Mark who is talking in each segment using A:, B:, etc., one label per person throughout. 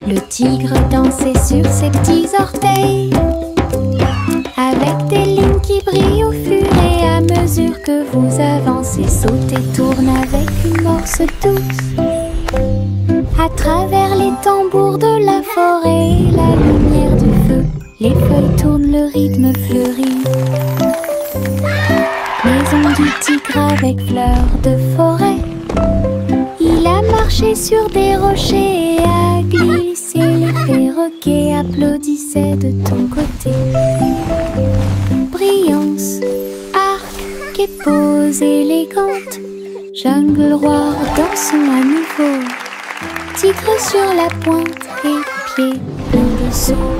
A: Le tigre dansait sur ses petits orteils, avec des lignes qui brillent au fur et à mesure que vous avancez. Saute et tourne avec une morse douce. À travers les tambours de la forêt, la lumière du feu, les feuilles tournent, le rythme fleurit. Maison du tigre avec fleurs de forêt. Il a marché sur des rochers et a glissé. Les perroquets applaudissaient de ton côté. Brillance, arc et pose élégante. Jungle roi dansons à nouveau. Tigre sur la pointe et pieds pleins de sauts.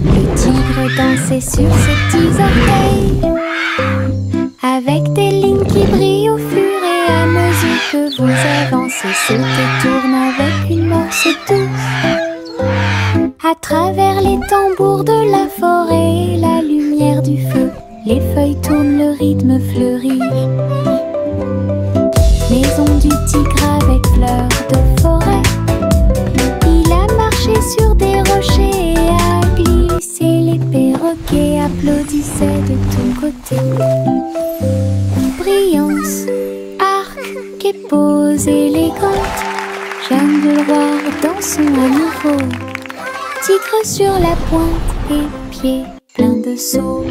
A: Le tigre dansait sur ses petits orteils, avec des lignes qui brillent au fur et à mesure que vous avancez. Saute et tourne avec une morse douce. À travers les tambours de la forêt, la lumière du feu, les feuilles tournent, le rythme fleurit. Maison du tigre avec fleurs de forêt. Il a marché sur des rochers et a glissé. Les perroquets applaudissaient de ton côté. Brillance, arc et pose élégante. Jungle roi dansons à nouveau. Tigre sur la pointe et pieds pleins de sauts.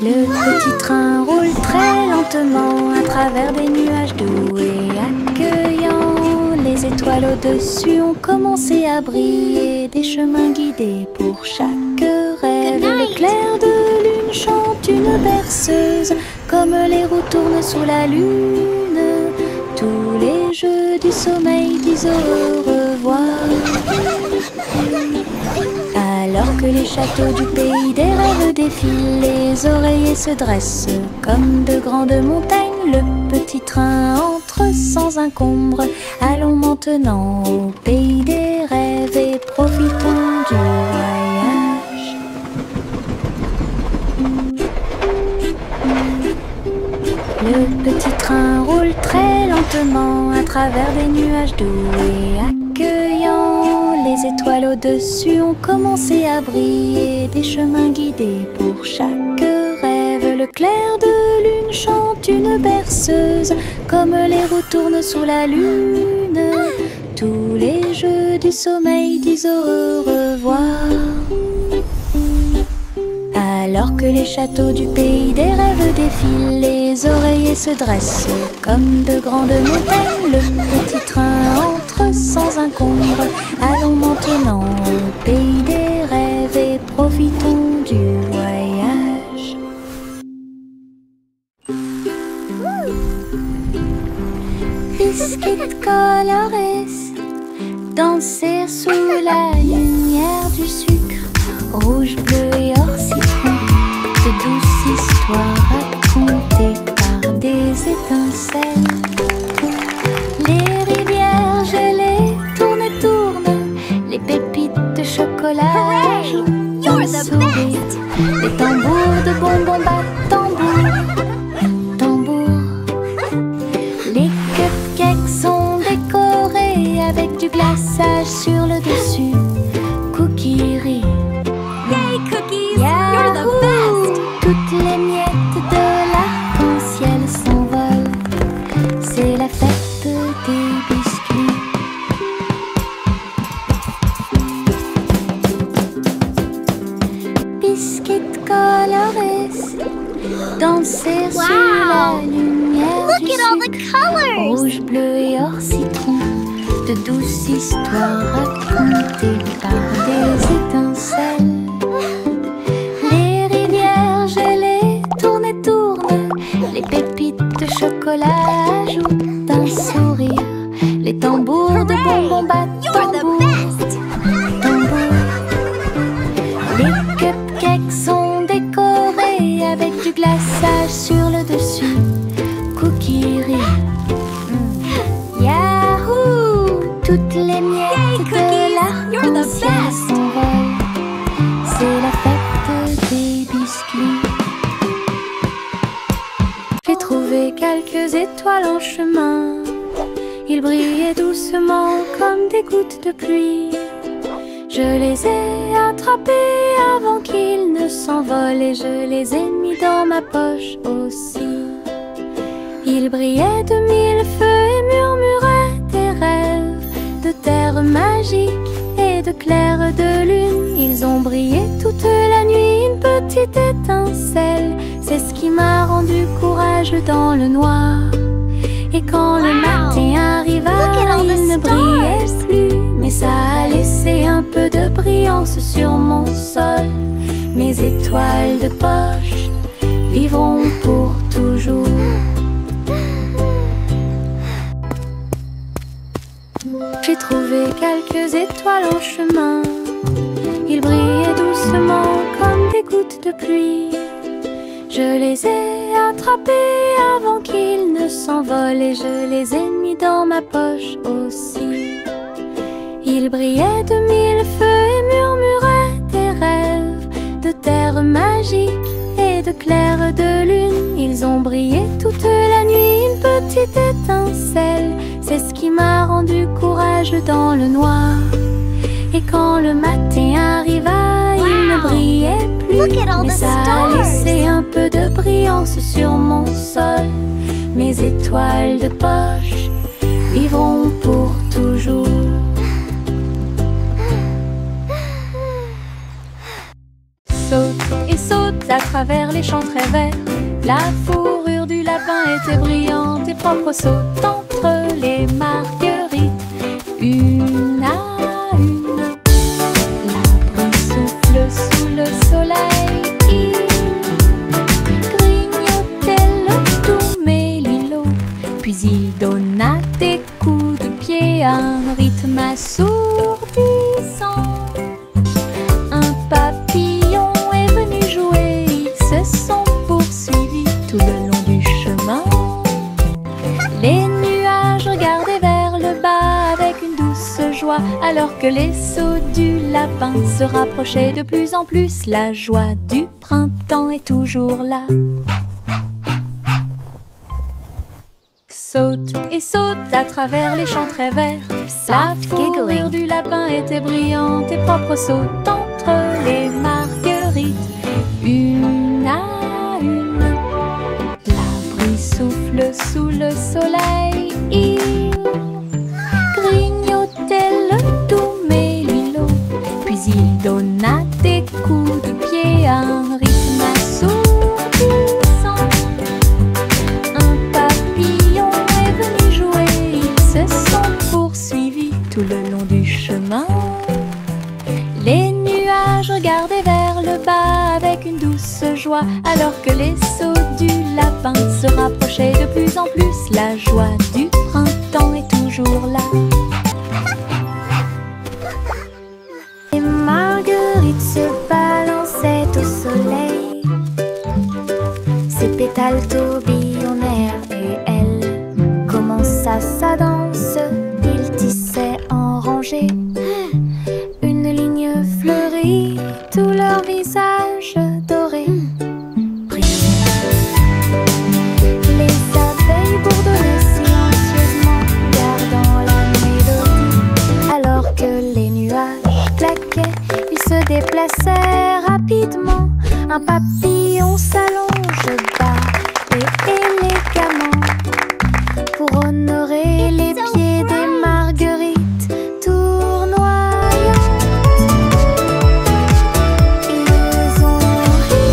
A: Le petit train roule très lentement à travers des nuages doux et accueillants. Les étoiles au-dessus ont commencé à briller, des chemins guidés pour chaque rêve. L'éclair de lune chante une berceuse, comme les roues tournent sous la lune. Tous les jeux du sommeil disent au revoir. Alors que les châteaux du pays des rêves défilent, les oreillers se dressent comme de grandes montagnes. Le petit train entre sans encombre. Allons maintenant au pays des rêves et profitons du voyage. Le petit train roule très lentement à travers des nuages doux et accueillants. Les étoiles au-dessus ont commencé à briller, des chemins guidés pour chaque rêve. Le clair de lune chante une berceuse, comme les roues tournent sous la lune. Tous les jeux du sommeil disent au revoir. Alors que les châteaux du pays des rêves défilent, les oreillers se dressent comme de grandes montagnes. Le petit train entre sans encombre. Allons maintenant au pays des rêves et profitons du voyage. Biscuits colorés danser sous la lumière du sucre, rouge, bleu et or citron. De douces histoires racontées par des étincelles. Les rivières gelées tournent et tournent, les pépites de chocolat jouent d'un sourire. Les tambours de bonbons battent tambour, tambour. Les cupcakes sont décorés avec du glaçage sur le dessus. Cookies.
B: Yay, cookies! You're the best!
A: Toutes les miettes de l'arc-en-ciel s'envolent. C'est la fête des biscuits. Biscuits colorés danser sous la lumière
B: Look
A: du
B: at all the
A: sucre.
B: colors!
A: Rouge, bleu et or citron. De douces histoires racontées par des étincelles. Les rivières gelées tournent et tournent, les pépites de chocolat jouent d'un sourire. Les tambours de bonbons battent
B: You're the
A: tambour,
B: best!
A: tambour. Les cupcakes sont décorés avec du glaçage sur le dessus. Cookies Yahoo! Toutes les miettes de l'arc-en-ciel s'envolent. C'est la fête des biscuits. étoiles en chemin. Ils brillaient doucement comme des gouttes de pluie. Je les ai attrapés avant qu'ils ne s'envolent et je les ai mis dans ma poche aussi. Ils brillaient de mille feux et murmuraient des rêves de terre magique et de clair de lune. Ils ont brillé toute la nuit, une petite étincelle. C'est ce qui m'a rendu courageux dans le noir. Et quand le matin arriva, il ne brillait plus, mais ça a laissé un peu de brillance sur mon sol. Mes étoiles de poche vivront pour toujours. J'ai trouvé quelques étoiles en chemin. Ils brillaient doucement comme des gouttes de pluie. Je les ai attrapés avant qu'ils ne s'envolent et je les ai mis dans ma poche aussi. Ils brillaient de mille feux et murmuraient des rêves de terre magique et de clair de lune. Ils ont brillé toute la nuit, une petite étincelle. C'est ce qui m'a rendu courageux dans le noir. Et quand le matin arriva, il ne brillait plus, mais ça a laissé un peu de brillance sur mon sol. Mes étoiles de poche vivront pour toujours. Saute et saute à travers les champs très verts. La fourrure du lapin était brillante et propre. Saute entre les marguerites, une à une. L'arbre souffle sous le soleil. Il grignotait le doux mélilo. Puis il donna des coups de pied à un rythme assourdissant. Un papillon est venu jouer. Ils se sont poursuivis tout le long du chemin. Les nuages regardaient vers le bas avec une douce joie, alors que les sauts du lapin se rapprochaient de plus en plus. La joie du printemps est toujours là. Saute et saute à travers les champs très verts. La fourrure du lapin était brillante et propre. Saute entre les marguerites, une à une. L'arbre souffle sous le soleil. Il grignotait le doux mélilo. Puis il donna des coups de pied à un rythme assourdissant. Un papillon est venu jouer. Ils se sont poursuivis tout le long du chemin. Les nuages regardaient vers le bas avec une douce joie, alors que les sauts du lapin se rapprochaient de plus en plus. La joie du printemps est toujours là. Les marguerites se balançaient au soleil. Ses pétales tourbillonnèrent et elle commença sa danse. Il tissait en rangée une ligne fleurie, tout leur visage doré brille. Les abeilles bourdonnaient silencieusement, gardant la mélodie, alors que les nuages claquaient. Ils se déplaçaient rapidement. Un papillon s'allonge bas et élégamment pour honorer les pieds des marguerites tournoyantes. Ils ont ri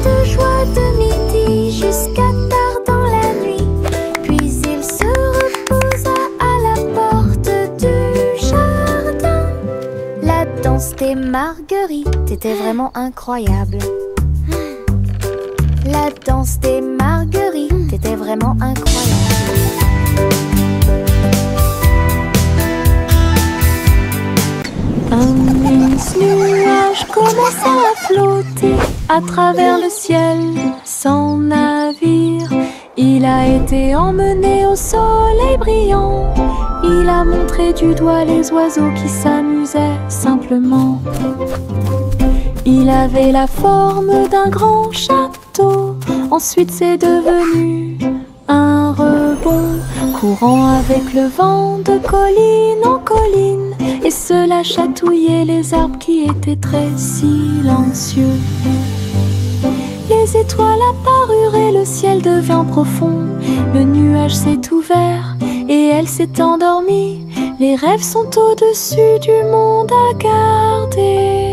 A: de joie de midi jusqu'à tard dans la nuit. Puis il se reposa à la porte du jardin. La danse des marguerites était vraiment incroyable. La danse des marguerites était vraiment incroyable. Un immense nuage commença à flotter à travers le ciel sans navire. Il a été emmené au soleil brillant. Il a montré du doigt les oiseaux qui s'amusaient simplement. Il avait la forme d'un grand château. Ensuite c'est devenu un repas. courant avec le vent de colline en colline, et cela chatouillait les arbres qui étaient très silencieux. Les étoiles apparurent et le ciel devint profond. Le nuage s'est ouvert et elle s'est endormie. Les rêves sont au-dessus du monde à garder.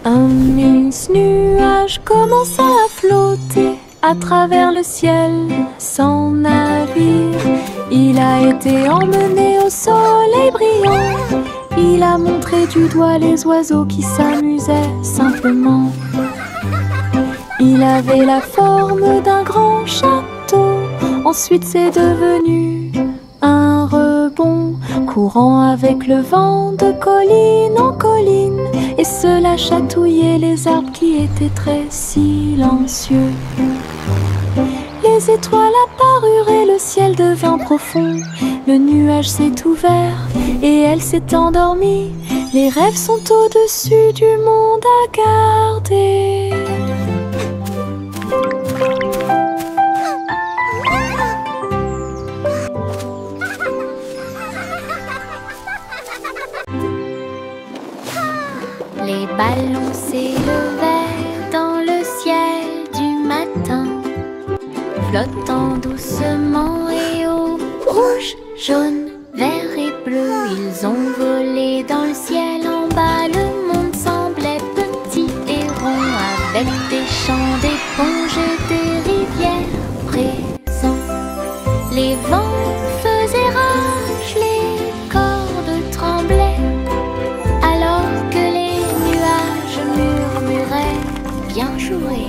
A: Un mince nuage commença à flotter à travers le ciel sans navire. Il a été emmené au soleil brillant. Il a montré du doigt les oiseaux qui s'amusaient simplement. Il avait la forme d'un grand château. Ensuite c'est devenu un rebond, courant avec le vent de colline en colline, et cela chatouillait les arbres qui étaient très silencieux. Les étoiles apparurent et le ciel devint profond. Le nuage s'est ouvert et elle s'est endormie. Les rêves sont au-dessus du monde à garder. Les ballons s'élevaient dans le ciel du matin, flottant doucement et au rouge, jaune, vert et bleu. Ils ont volé dans le ciel en bas. Le monde semblait petit et rond, avec des champs d'éponges et des rivières présents. Les vents faisaient rage, les cordes tremblaient, alors que les nuages murmuraient bien joué.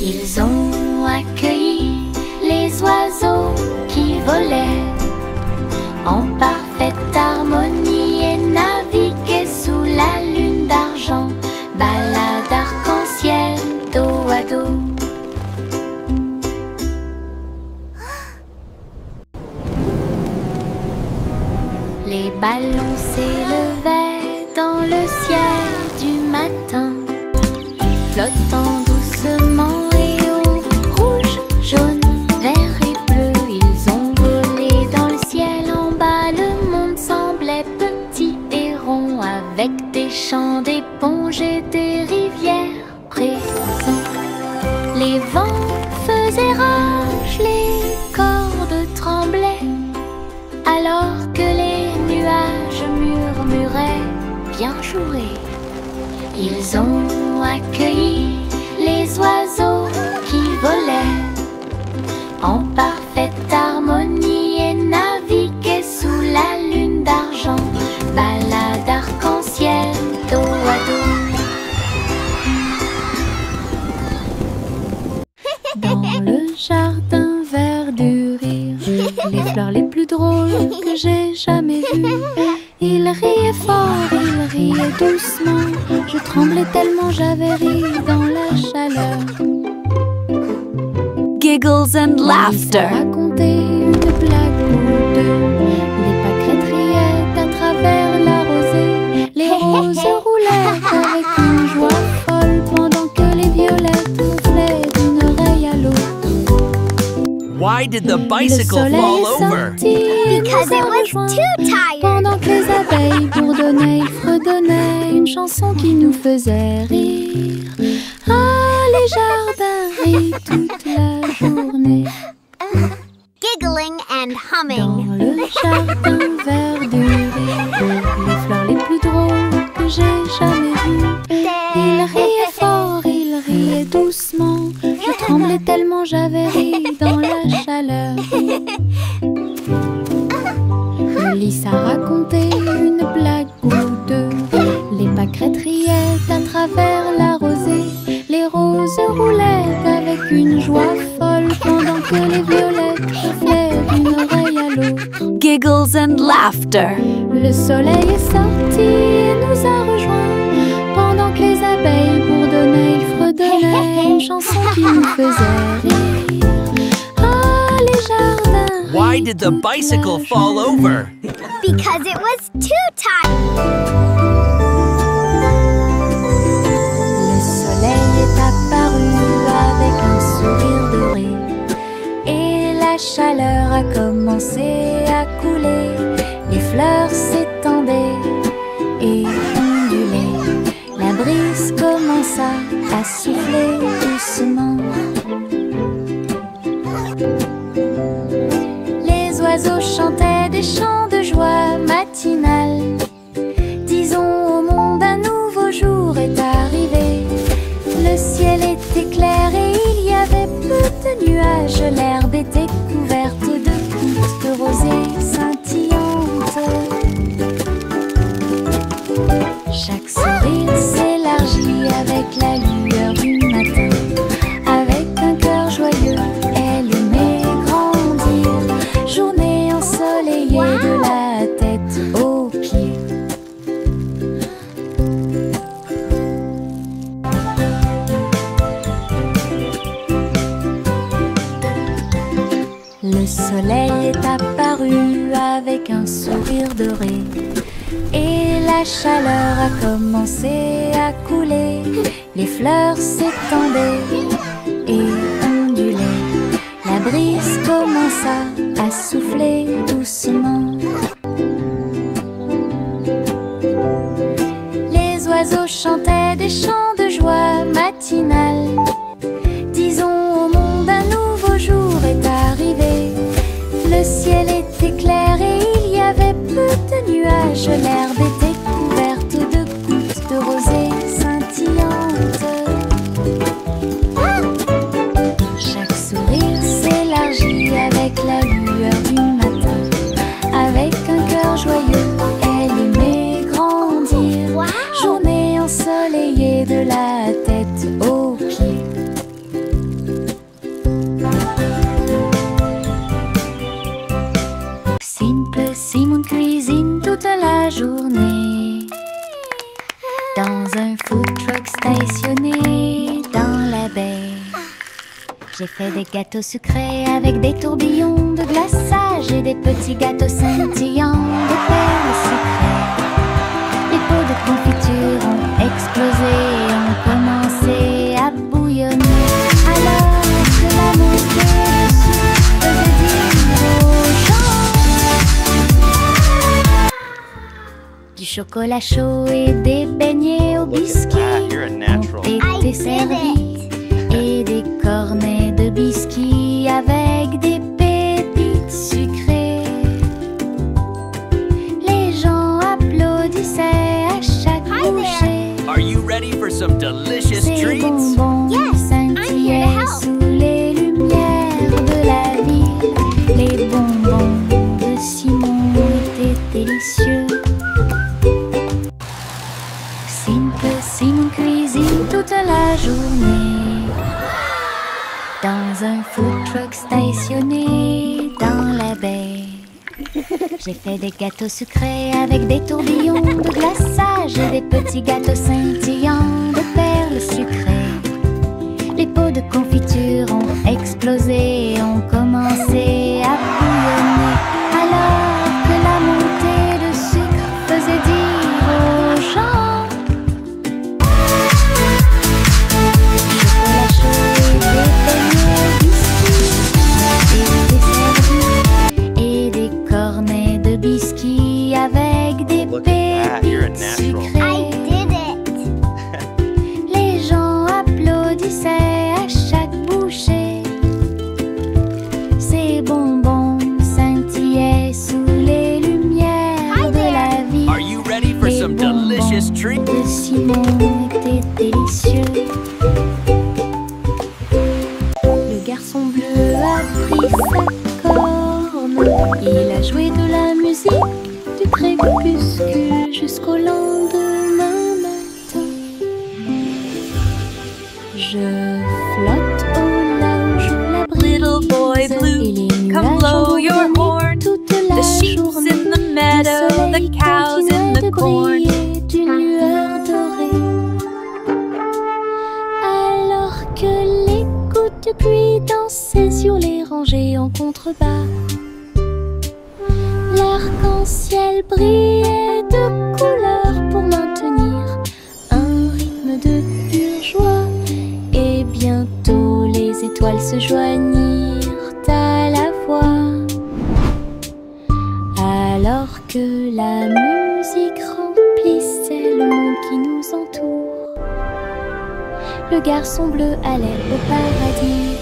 A: Ils ont accueilli les oiseaux qui volaient en parfaite harmonie et naviguaient sous la lune d'argent, balade arc-en-ciel dos à dos. Les ballons s'élevaient dans le ciel du matin, flottant doucement et au rouge, jaune, vert et bleu. Ils ont volé dans le ciel en bas. Le monde semblait petit et rond, avec des champs d'éponges et des rivières présents. Les vents faisaient rage, les cordes tremblaient, alors que les nuages murmuraient bien joué. Ils ont accueilli les oiseaux qui volaient en parfaite harmonie et naviguaient sous la lune d'argent, balade arc-en-ciel dos à dos. Dans le jardin vert du rire, les fleurs les plus drôles que j'ai jamais vues. Il riait fort, il riait doucement. Je tremblais tellement j'avais ri dans la chaleur.
B: Giggles and laughter.
A: Raconter une blague ou deux. Les pâquerettes riaient à travers la rosée. Les roses roulaient avec une joie folle, pendant que les violettes ronflaient d'une oreille à l'autre.
C: Why did the bicycle fall over?
B: Because it was too tired.
A: Pendant que les abeilles bourdonnaient, ils fredonnaient une chanson qui nous faisait rire. Ah, les jardins rient toute la journée.
B: Giggling and
A: Dans
B: humming.
A: le jardin vert du rire, les fleurs les plus drôles que j'ai jamais vues. Il riait fort, il riait doucement. Je tremblais tellement j'avais ri dans la chaleur. Lisa racontait une blague ou deux. Les pâquerettes riaient à travers la rosée. Les roses roulaient avec une joie folle, pendant que les violettes ronflaient d'une oreille à l'autre.
B: Giggles and laughter.
A: Le soleil est sorti et nous a rejoints, pendant que les abeilles bourdonnaient, ils fredonnaient une chanson qui nous faisait rire. Ah, les jardins.
C: Why did the bicycle fall over?
B: Because it was too tired.
A: la chaleur a commencé à couler, les fleurs s'étendaient et ondulaient. La brise commença à souffler doucement. Les oiseaux chantaient des chants de joie matinale. Disons au monde un nouveau jour est arrivé. Le ciel était clair et il y avait peu de nuages. L'herbe était couverte de gouttes de rosée scintillantes. Chaque sourire s'élargit avec la lueur du matin. Avec un cœur joyeux, elle aimait grandir. Journée ensoleillée de la tête aux pieds. Le soleil est apparu avec un sourire doré et la chaleur a commencé à couler. Les fleurs s'étendaient et ondulaient. La brise commença à souffler doucement. Les oiseaux chantaient des chants de joie matinale. Disons au monde un nouveau jour est arrivé. Le ciel était clair et il y avait peu de nuages. L'herbe était couverte de gouttes de rosée scintillantes. Chaque sourire s'élargit avec la lueur du matin. Avec un cœur joyeux, elle aimait grandir. Journée ensoleillée de la tête aux pieds. Simon cuisine toute la journée dans un food truck stationné dans la baie. J'ai fait des gâteaux sucrés avec des tourbillons de glaçage et des petits gâteaux scintillants de perles sucrées. Les pots de confiture ont explosé et ont commencé à bouillonner. Alors que la montée dessus faisait dire aux gens du chocolat chaud et des beignets au biscuit ont été servis et des cornets de biscuits avec des pépites sucrées. Les gens applaudissaient à chaque bouchée.
C: Are you ready for some delicious
A: Ces
C: treats?
A: bonbons scintillaient sous les lumières de la ville. Les bonbons de Simon étaient délicieux. Simon cuisine toute la journée dans un food truck stationné dans la baie. J'ai fait des gâteaux sucrés avec des tourbillons de glaçage et des petits gâteaux scintillants de perles sucrées. Les pots de confiture ont explosé et ont commencé à bouillonner. Alors que la montée de sucre faisait dire aux gens chocolat chaud et des beignets au biscuit étaient servis et des cornets de biscuits avec des pépites sucrées. Les gens applaudissaient à chaque bouchée. Ces bonbons scintillaient sous les lumières de la vie.
C: Are you ready for
A: Les
C: some delicious
A: bonbons
C: treats?
A: de Simon étaient délicieux. Le garçon bleu a pris sa corne. Il a joué de la musique du crépuscule jusqu'au lendemain matin. Je flotte au large où la brise.
B: Little boy blue,
A: Et les
B: come
A: nuages
B: blow
A: ont
B: your
A: brûlé
B: horn.
A: toute la
B: The sheep's
A: journée.
B: in the meadow,
A: Le
B: the
A: soleil
B: cows in
A: continuait
B: the
A: de
B: corn.
A: briller d'une lueur dorée. Alors que les gouttes de pluie dansaient sur les rangées en contrebas, l'arc-en-ciel brillait de couleurs pour maintenir un rythme de pure joie. Et bientôt les étoiles se joignirent à la voix. que la musique remplissait le monde qui nous entoure, le garçon bleu allait au paradis.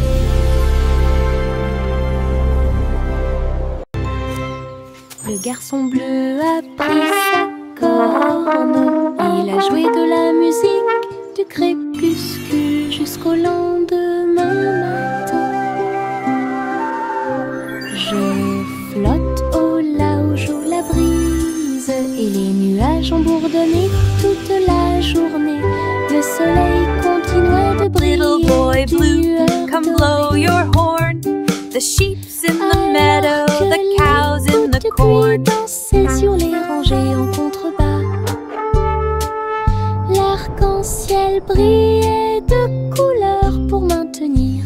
A: Le garçon bleu a pris sa corne, il a joué de la musique du crépuscule jusqu'au lendemain matin. Je flotte au là où joue la brise et les nuages ont bourdonné toute la journée. Le soleil continuait de briller.
B: Little boy blue, come blow your horn. The sheep's in the meadow, the cows in the corn.
A: Danser sur les rangées en contrebas. L'arc-en-ciel brillait de couleurs pour maintenir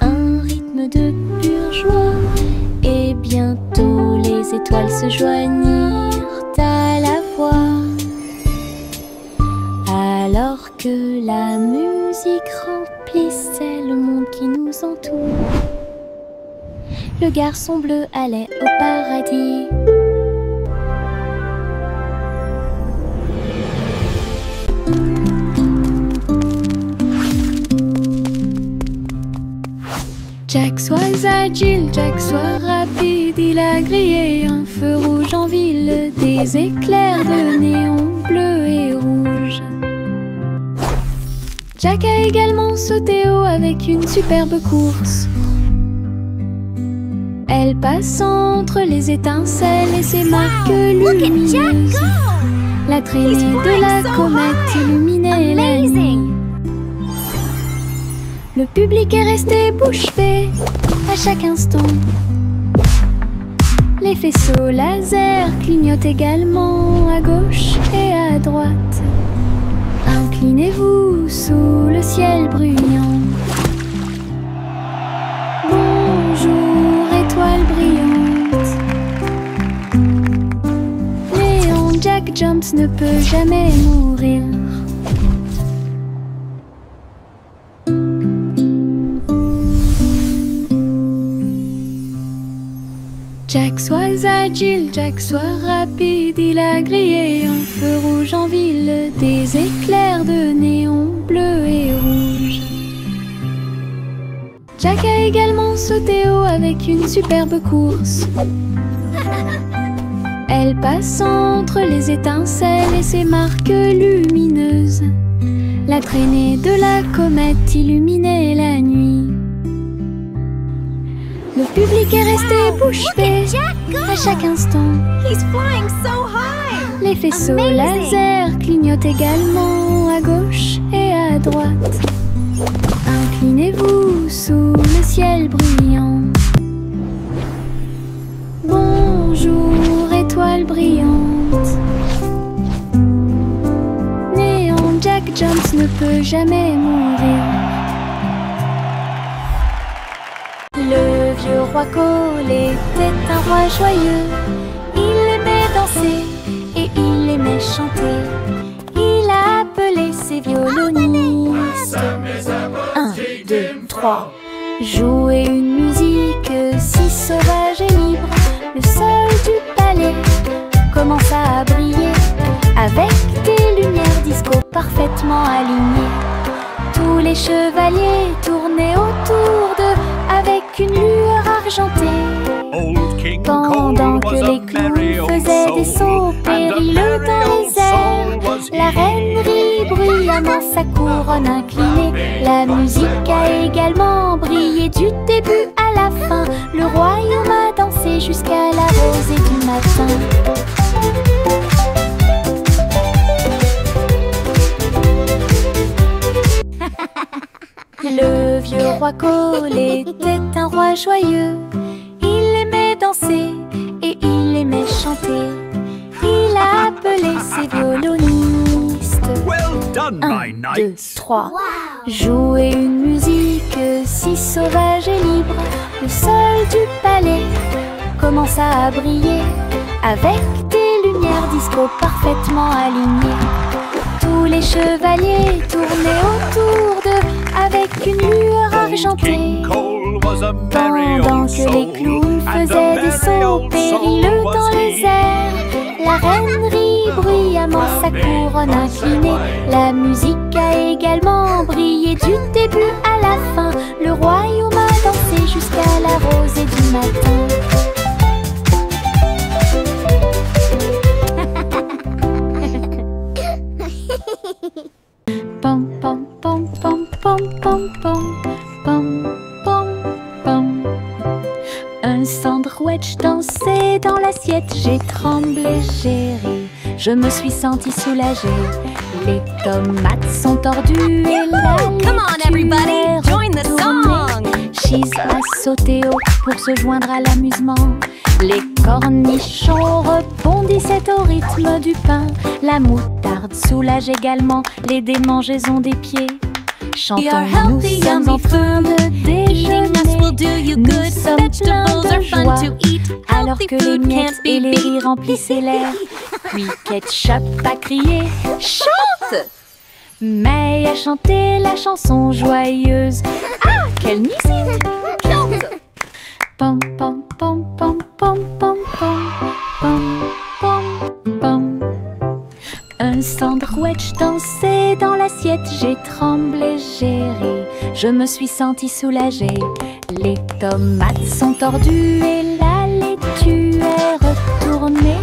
A: un rythme de pure joie. Et bientôt les étoiles se joignirent à la voix. Alors que la musique remplissait le monde qui nous entoure, le garçon bleu allait au paradis. Jack soit agile, Jack soit rapide, il a grillé un feu rouge en ville, des éclairs de néon bleu et rouge. Jack a également sauté haut avec une superbe course. Elle passe entre les étincelles et ses marques lumineuses. La traînée de la comète illuminait la nuit. Le public est resté bouche bée à chaque instant. Les faisceaux laser clignotent également à gauche et à droite. Inclinez-vous sous le ciel bruyant. Bonjour, étoile brillante. Léon Jack Jumps ne peut jamais mourir. Jack soit agile, Jack soit rapide, il a grillé un feu rouge en ville, des éclairs de néon bleu et rouge. Jack a également sauté haut avec une superbe course. Elle passe entre les étincelles et ses marques lumineuses. La traînée de la comète illuminait la nuit. Le public est resté bouche bée à chaque instant.
B: He's flying so high.
A: Les faisceaux laser clignotent également à gauche et à droite. Inclinez-vous sous le ciel bruyant. Bonjour, étoile brillante. Néon Jack Jumps ne peut jamais mourir. Le vieux roi Cole était un roi joyeux. Il aimait danser et il aimait chanter. Il a appelé ses violonistes. 1, 2, 3. Jouer une musique si sauvage et libre. Le sol du palais commença à briller avec des lumières disco parfaitement alignées. Tous les chevaliers tournaient autour d'eux avec une lueur argentée. Pendant que les clowns faisaient des sauts périlleux dans les airs, la reine rit bruyamment sa couronne inclinée. La musique a également brillé du début à la fin. Le royaume a dansé jusqu'à la rosée du matin. Le vieux roi Cole était un roi joyeux. Il aimait danser et il aimait chanter. Il a appelé ses violonistes.
C: Well done,
A: 1,
C: my
A: 2,
C: knights.
A: 3. Jouer une musique si sauvage et libre. Le sol du palais commença à briller avec des lumières disco parfaitement alignées. Tous les chevaliers tournaient autour d'eux avec une lueur argentée. Pendant que les clowns faisaient des sauts périlleux dans les airs, la reine rit bruyamment sa couronne inclinée. La musique a également brillé du début à la fin. Le royaume a dansé jusqu'à la rosée du matin. Pom pom pom pom pom pom pom pom pom pom. Un sandwich dansait dans l'assiette. J'ai tremblé, j'ai ri, je me suis sentie soulagée. Les tomates sont tordues et la
B: Come on everybody, join the song.
A: Cheese a sauté haut pour se joindre à l'amusement. Les cornichons rebondissaient au rythme du pain. La moutarde soulage également les démangeaisons des pieds. Chantons, nous sommes en train de déjeuner. Nous sommes pleins de joie, alors que les miettes et les rires remplissaient l'air. Puis Ketchup a crié « Chante !» May a chanté la chanson joyeuse. Ah, quelle musique! Pom pom pom pom pom pom pom pom pom pom. Un sandwich dansait dans l'assiette. J'ai tremblé, j'ai ri, je me suis sentie soulagée. Les tomates sont tordues et la laitue est retournée.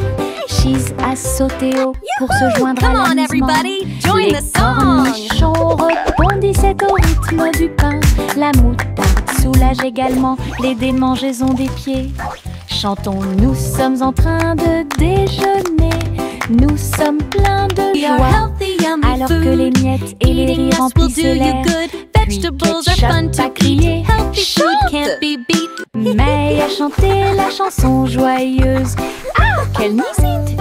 A: Cheese a sauté haut pour se joindre à l'amusement. Les cornichons rebondissaient au rythme du pain. La moutarde soulage également les démangeaisons des pieds. Chantons, nous sommes en train de déjeuner. Nous sommes pleins de joie, alors que les miettes et les rires remplissaient l'air. Puis Ketchup a crié « Chante !» May a chanté la chanson joyeuse. Ah, quelle musique!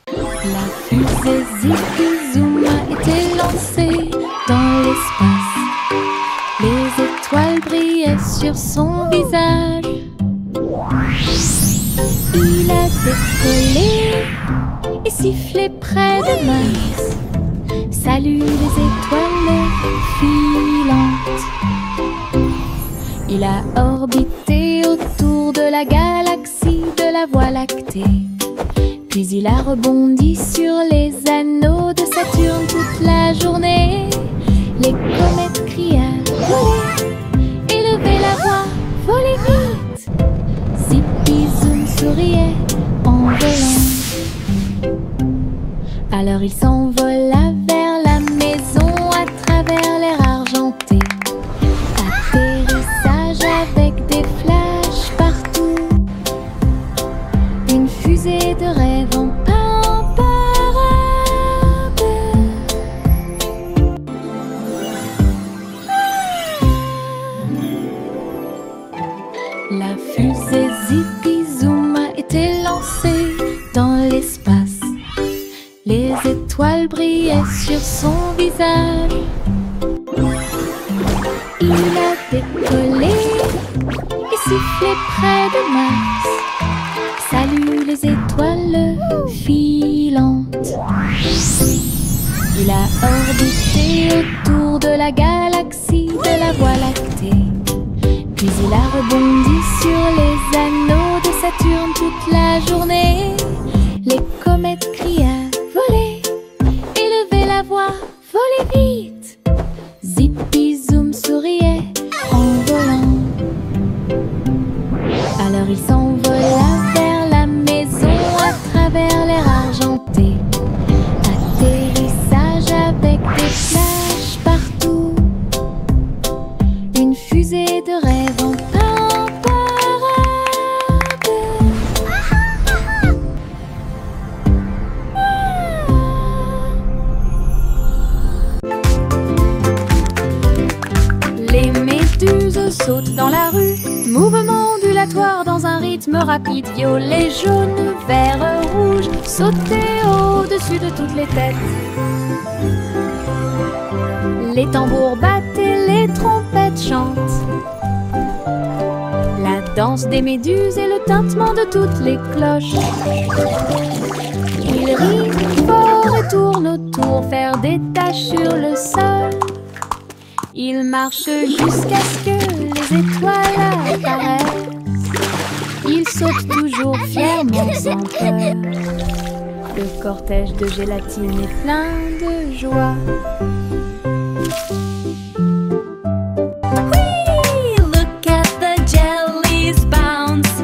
A: La fusée Zippy Zoom a été lancée dans l'espace. Les étoiles brillaient sur son visage. Il a décollé et sifflé près de Mars. Salut les étoiles filantes. Il a orbité autour de la galaxie de la Voie lactée. Puis il a rebondi sur les anneaux de Saturne toute la journée. Les comètes criaient « Volez !» Élevez la voix, volez vite. Zippy Zoom souriait en volant. Alors il s'envola vers la maison à travers l'air argenté. Atterrissage avec des flashs partout. Une fusée de rêve en parade. La fusée Zippy Zoom a été lancée dans l'espace. Les étoiles brillaient sur son visage. Il a décollé et sifflé près de Mars. Salut les étoiles filantes. Il a orbité autour de la galaxie de la Voie lactée. Puis il a rebondi sur les anneaux de Saturne toute la journée. Les comètes criaient « Volez !» Élevez la voix, volez vite. Zippy Zoom souriait en volant. Alors il s'envola vers la maison à travers l'air argenté. Atterrissage avec des flashs partout. Une fusée de rêve en parade. Les méduses sautent dans la rue, mouvement ondulatoire dans un rythme rapide. Violet, jaune, vert, rouge, sauter au-dessus de toutes les têtes. Les tambours battent et les trompettes chantent. La danse des méduses et le tintement de toutes les cloches. Ils rient fort et tournent autour, faire des taches sur le sol. Ils marchent jusqu'à ce que les les étoiles apparaissent. Il saute toujours fièrement sans peur. Le cortège de gélatine est plein de joie.
B: Whee! Look at the jellies bounce.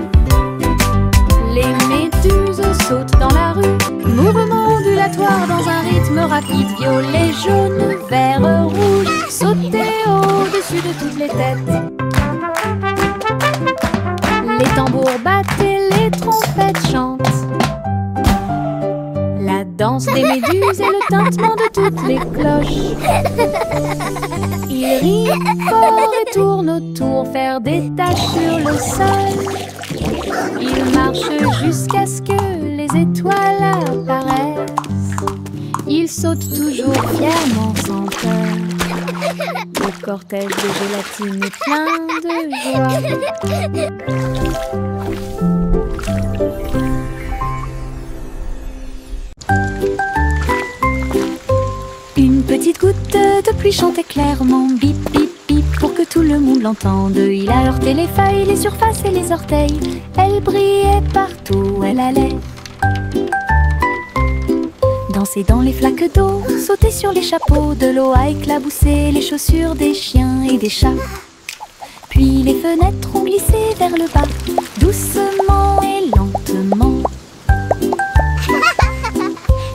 A: Les méduses sautent dans la rue, mouvement ondulatoire dans un rythme rapide. Violet, jaune, vert, rouge, sauter au-dessus de toutes les têtes. Les tambours battent et les trompettes chantent. La danse des méduses et le tintement de toutes les cloches. Ils rient fort et tournent autour, faire des taches sur le sol. Ils marchent jusqu'à ce que les étoiles apparaissent. Ils sautent toujours fièrement sans peur. Le cortège de gélatine est plein de joie. Une petite goutte de pluie chantait clairement, bip bip bip, pour que tout le monde l'entende. Il a heurté les feuilles, les surfaces et les orteils. Elle brillait partout où elle allait. Danser dans les flaques d'eau, sauter sur les chapeaux, de l'eau a éclaboussé les chaussures des chiens et des chats. Puis les fenêtres ont glissé vers le bas, doucement et lentement.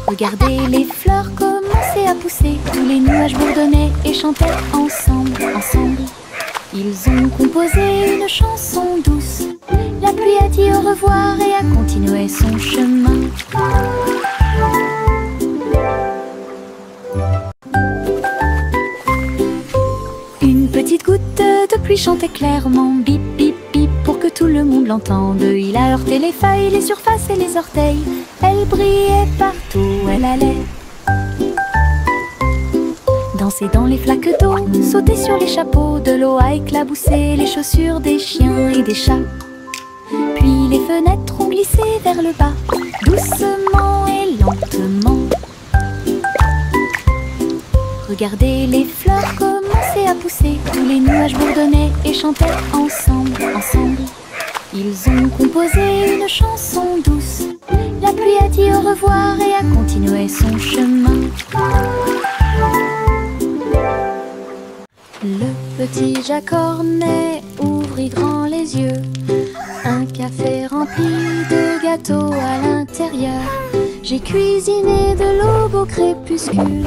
A: Regardez les fleurs commencer à pousser, tous les nuages bourdonnaient et chantaient ensemble, ensemble. Ils ont composé une chanson douce. La pluie a dit au revoir et a continué son chemin. Une petite goutte de pluie chantait clairement, bip bip bip, pour que tout le monde l'entende. Il a heurté les feuilles, les surfaces et les orteils. Elle brillait partout où elle allait. Danser dans les flaques d'eau, sauter sur les chapeaux, de l'eau a éclaboussé les chaussures des chiens et des chats. Puis les fenêtres ont glissé vers le bas, doucement et lentement. Regardez les fleurs commencer à pousser, tous les nuages bourdonnaient et chantaient ensemble, ensemble. Ils ont composé une chanson douce. La pluie a dit au revoir et a continué son chemin. Le petit Jacques Cornet ouvrit grand les yeux. Un café rempli de gâteaux à l'intérieur. J'ai cuisiné de l'aube au crépuscule.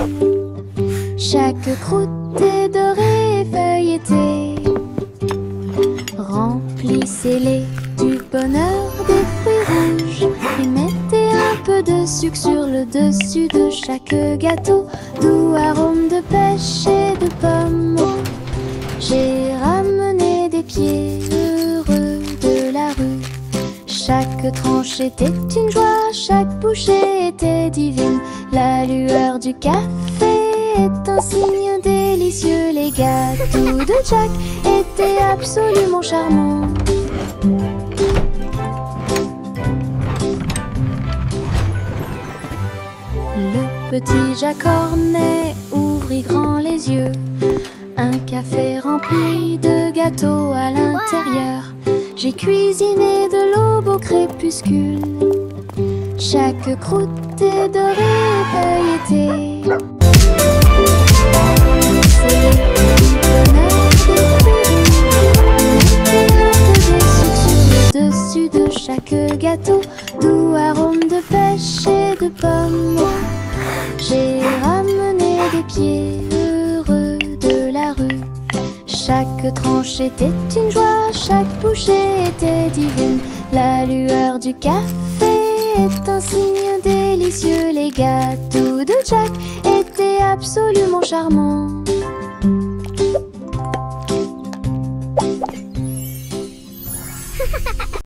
A: Chaque croûte est dorée et feuilletée. Remplissez-les du bonheur des fruits rouges et mettez un peu de sucre sur le dessus de chaque gâteau. Doux arôme de pêche et de pommes. J'ai ramené des pieds heureux de la rue. Chaque tranche était une joie, chaque bouchée était divine. La lueur du café est un signe délicieux. Les gâteaux de Jack étaient absolument charmants. Le petit Jacques Cornet ouvrit grand les yeux. Un café rempli de gâteaux à l'intérieur. J'ai cuisiné de l'aube au crépuscule. Chaque croûte est dorée et feuilletée. Dessus de chaque gâteau, doux arôme de pêche et de pommes. J'ai ramené des pieds heureux de la rue. Chaque tranche était une joie, chaque bouchée était divine. La lueur du café est un signe délicieux. Les gâteaux de Jack étaient absolument charmants.